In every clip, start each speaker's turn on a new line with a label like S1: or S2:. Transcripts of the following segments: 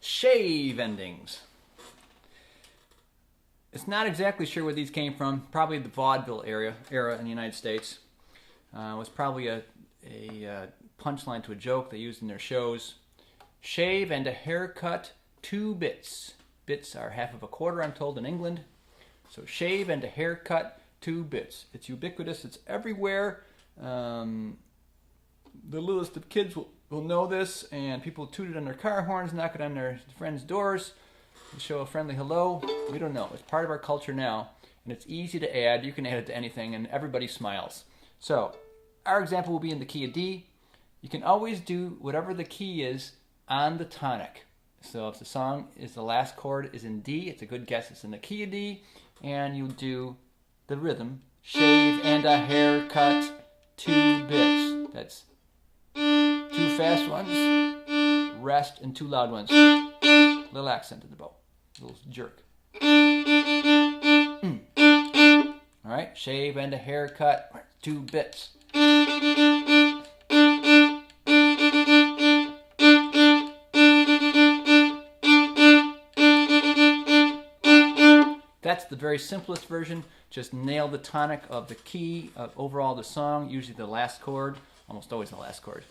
S1: shave endings. It's not exactly sure where these came from. Probably the vaudeville era in the United States. It was probably a punchline to a joke they used in their shows. Shave and a haircut, 2 bits. Bits are half of a quarter, I'm told, in England. So shave and a haircut, 2 bits. It's ubiquitous. It's everywhere. The littlest of kids will know this, and people toot it on their car horns, knock it on their friends' doors to show a friendly hello. We don't know. It's part of our culture now, and it's easy to add. You can add it to anything, and everybody smiles. So our example will be in the key of D. You can always do whatever the key is on the tonic. So if the song is the last chord is in D, it's a good guess it's in the key of D, and you do the rhythm, shave and a haircut, 2 bits. That's 2 fast ones, rest, and 2 loud ones. Little accent in the bow, little jerk. All right, shave and a haircut, 2 bits. That's the very simplest version. Just nail the tonic of the key of overall the song, usually the last chord, almost always the last chord.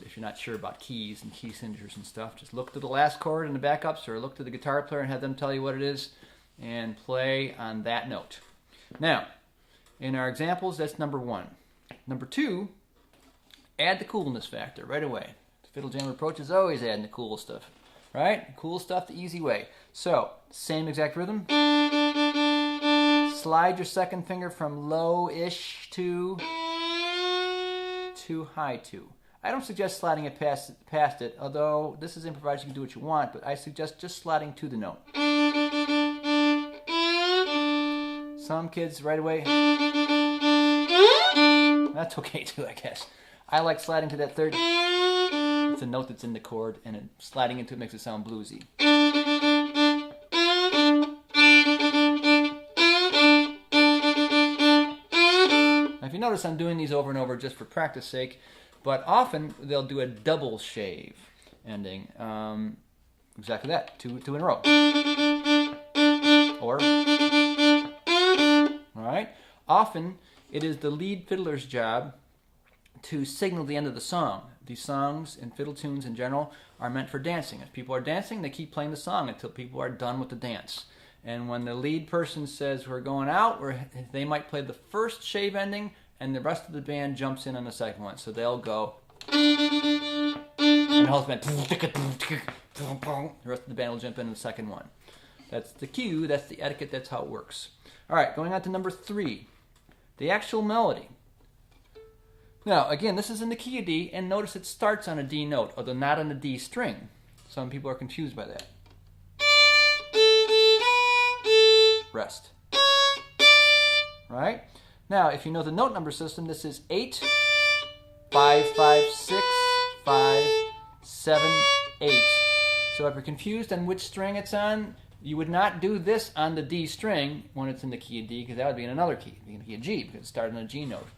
S1: If you're not sure about keys and key signatures and stuff, just look to the last chord in the backups or look to the guitar player and have them tell you what it is and play on that note. Now, in our examples, that's number 1. Number 2, add the coolness factor right away. The Fiddle Jam approach is always adding the cool stuff, right? Cool stuff the easy way. So, same exact rhythm. Slide your second finger from low-ish to high to. I don't suggest sliding it past it, although this is improvised, you can do what you want, but I suggest just sliding to the note. Some kids right away, that's okay too, I guess. I like sliding to that third. It's a note that's in the chord, and sliding into it makes it sound bluesy. Now, if you notice, I'm doing these over and over just for practice sake, but often they'll do a double shave ending. Exactly that, two in a row. Or, all right. Often it is the lead fiddler's job to signal the end of the song. These songs and fiddle tunes in general are meant for dancing. If people are dancing, they keep playing the song until people are done with the dance. And when the lead person says we're going out, they might play the first shave ending, and the rest of the band jumps in on the second one. So they'll go, and the whole band, the rest of the band will jump in on the second one. That's the cue, that's the etiquette, that's how it works. All right, going on to number 3, the actual melody. Now, again, this is in the key of D, and notice it starts on a D note, although not on a D string. Some people are confused by that. Rest. Right? Now, if you know the note number system, this is 8, 5, 5, 6, 5, 7, 8. So if you're confused on which string it's on, you would not do this on the D string when it's in the key of D, because that would be in another key. It would be in the key of G, because it started on a G note.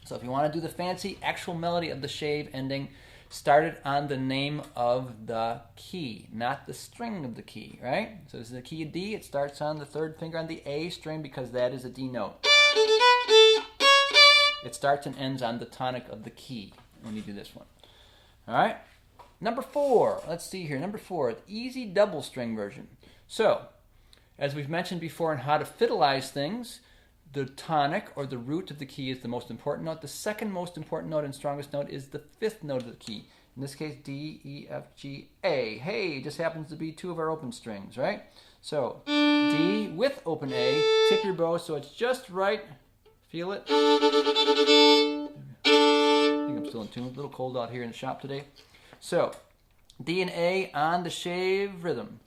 S1: So if you want to do the fancy actual melody of the shave ending, start it on the name of the key, not the string of the key, right? So this is the key of D. It starts on the third finger on the A string because that is a D note. It starts and ends on the tonic of the key when you do this one. All right? Number 4. Let's see here. Number 4, easy double string version. So, as we've mentioned before in how to fiddleize things, the tonic or the root of the key is the most important note. The second most important note and strongest note is the 5th note of the key. In this case, D, E, F, G, A. Hey, just happens to be 2 of our open strings, right? So, D with open A, tip your bow so it's just right. Feel it? I think I'm still in tune. A little cold out here in the shop today. So, D and A on the shave rhythm.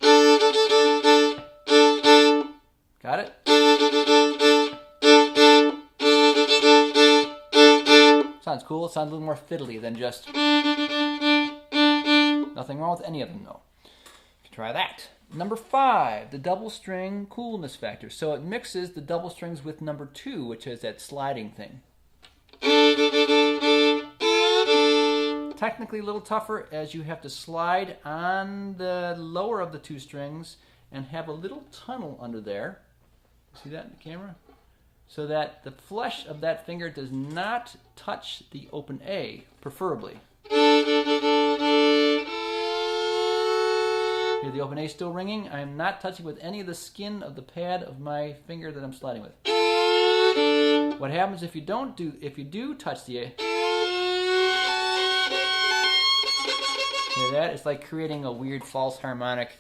S1: Got it? Sounds cool. It sounds a little more fiddly than just... Nothing wrong with any of them, though. You can try that. Number 5, the double string coolness factor. So it mixes the double strings with number 2, which is that sliding thing. technically a little tougher, as you have to slide on the lower of the two strings and have a little tunnel under there. See that in the camera? So that the flesh of that finger does not touch the open A, preferably. Hear the open A still ringing? I am not touching with any of the skin of the pad of my finger that I'm sliding with. What happens if you do touch the A? Hear that? It's like creating a weird false harmonic.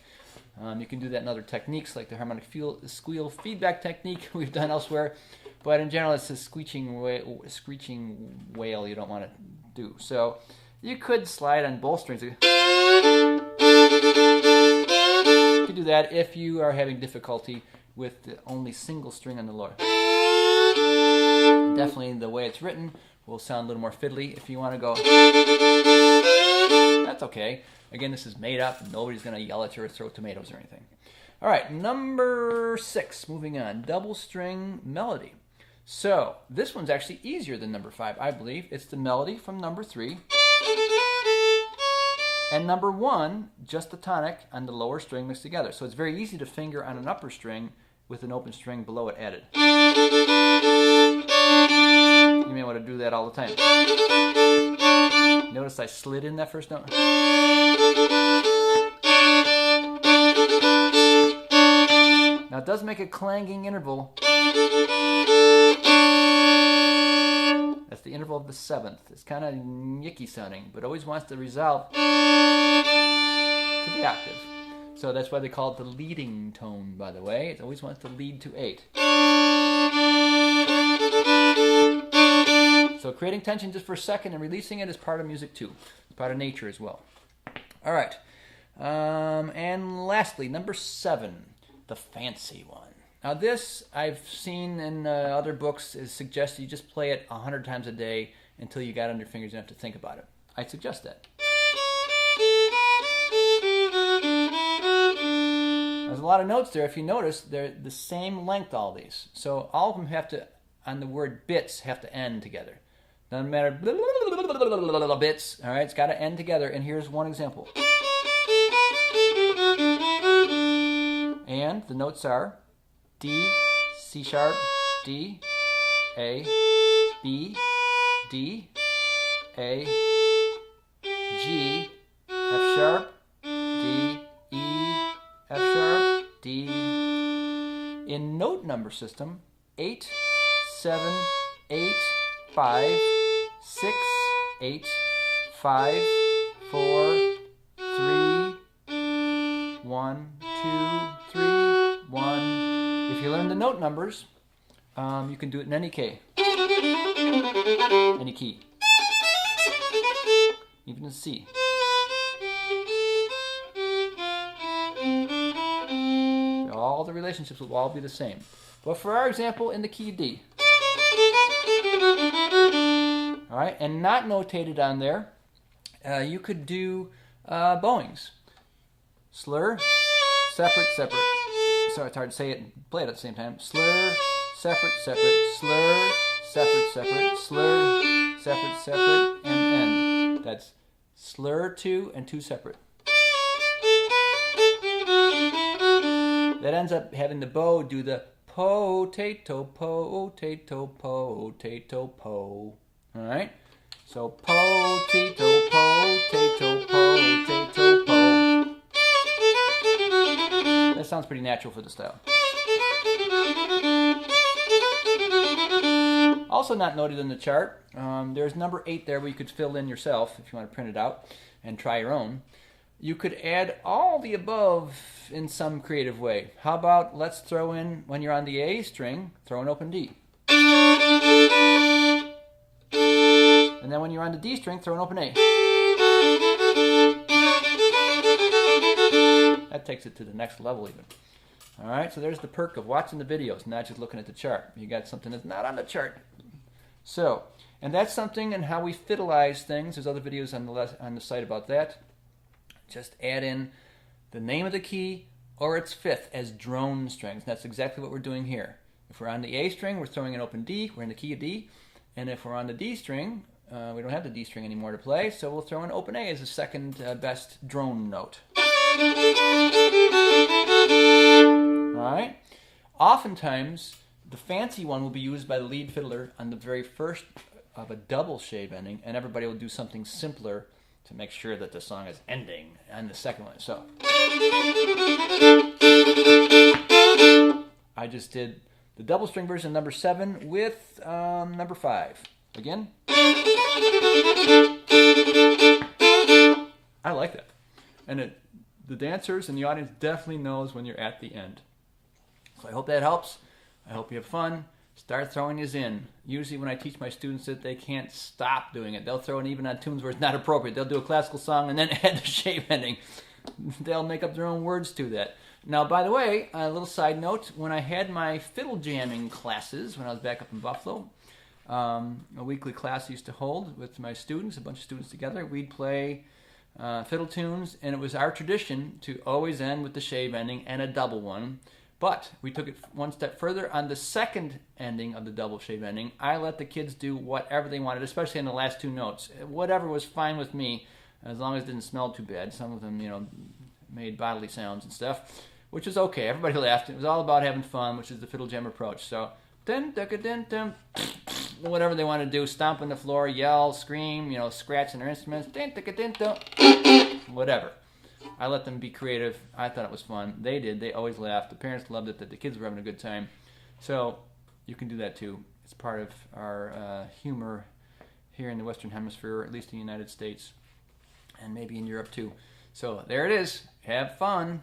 S1: You can do that in other techniques, like the harmonic squeal feedback technique we've done elsewhere. But in general, it's a screeching wail you don't want to do. So you could slide on both strings. You could do that if you are having difficulty with the only single string on the lower. Definitely the way it's written will sound a little more fiddly. If you want to go, that's okay. Again, this is made up. Nobody's going to yell at you or throw tomatoes or anything. All right, number 6, moving on. Double string melody. So this one's actually easier than number 5, I believe. It's the melody from number 3. And number 1, just the tonic on the lower string mixed together. So it's very easy to finger on an upper string with an open string below it added. You may want to do that all the time. Notice I slid in that first note. Now it does make a clanging interval. That's the interval of the 7th. It's kind of yicky sounding, but always wants to resolve to the octave. So that's why they call it the leading tone, by the way. It always wants to lead to 8. So creating tension just for a second and releasing it is part of music too. It's part of nature as well. All right. And lastly, number 7, the fancy one. Now this I've seen in other books is suggested you just play it 100 times a day until you got it on your fingers and have to think about it. I suggest that. There's a lot of notes there. If you notice, they're the same length, all these. So all of them have to, on the word bits, have to end together. Doesn't matter, bits, all right? It's got to end together, and here's one example. And the notes are D, C sharp, D, A, B, D, A, G, F sharp, D, E, F sharp, D. In note number system, 8, 7, 8, 5, 6, 8, 5, 4, 3, 1, 2, 3, 1. If you learn the note numbers, you can do it in any key. Any key. Even in C. All the relationships will all be the same. But for our example, in the key D. All right, and not notated on there, you could do bowings. Slur, separate, separate. Sorry, it's hard to say it and play it at the same time. Slur, separate, separate, slur, separate, separate, slur, separate, separate, and end. That's slur 2 and 2 separate. That ends up having the bow do the potato, potato, potato, po. All right? So potato, potato, potato, po. That sounds pretty natural for the style. Also not noted in the chart, there's number 8 there where you could fill in yourself if you want to print it out and try your own. You could add all the above in some creative way. How about let's throw in, when you're on the A string, throw an open D. And then when you're on the D string, throw an open A. That takes it to the next level even. All right, so there's the perk of watching the videos, not just looking at the chart. You got something that's not on the chart. So, and that's something and how we fiddleize things. There's other videos on the site about that. Just add in the name of the key or its fifth as drone strings. And that's exactly what we're doing here. If we're on the A string, we're throwing an open D. We're in the key of D. And if we're on the D string, we don't have the D string anymore to play, so we'll throw in open A as the second best drone note. Alright? Oftentimes, the fancy one will be used by the lead fiddler on the very first of a double shave ending, and everybody will do something simpler to make sure that the song is ending on the second one. So, I just did the double string version number 7 with number 5. Again. I like that. And the dancers and the audience definitely knows when you're at the end. So I hope that helps. I hope you have fun. Start throwing these in. Usually when I teach my students that they can't stop doing it. They'll throw in even on tunes where it's not appropriate. They'll do a classical song and then add the shave ending. They'll make up their own words to that. Now, by the way, a little side note, when I had my fiddle jamming classes, when I was back up in Buffalo, a weekly class I used to hold with my students, a bunch of students together, we'd play fiddle tunes, and it was our tradition to always end with the shave ending and a double one. But we took it one step further. On the second ending of the double shave ending, I let the kids do whatever they wanted, especially on the last 2 notes. Whatever was fine with me, as long as it didn't smell too bad. Some of them, made bodily sounds and stuff, which is okay. Everybody laughed. It was all about having fun, which is the fiddle jam approach. So, whatever they want to do, stomp on the floor, yell, scream, scratch on their instruments, whatever. I let them be creative. I thought it was fun. They did. They always laughed. The parents loved it. That the kids were having a good time. So you can do that too. It's part of our humor here in the Western Hemisphere, or at least in the United States, and maybe in Europe too. So there it is. Have fun.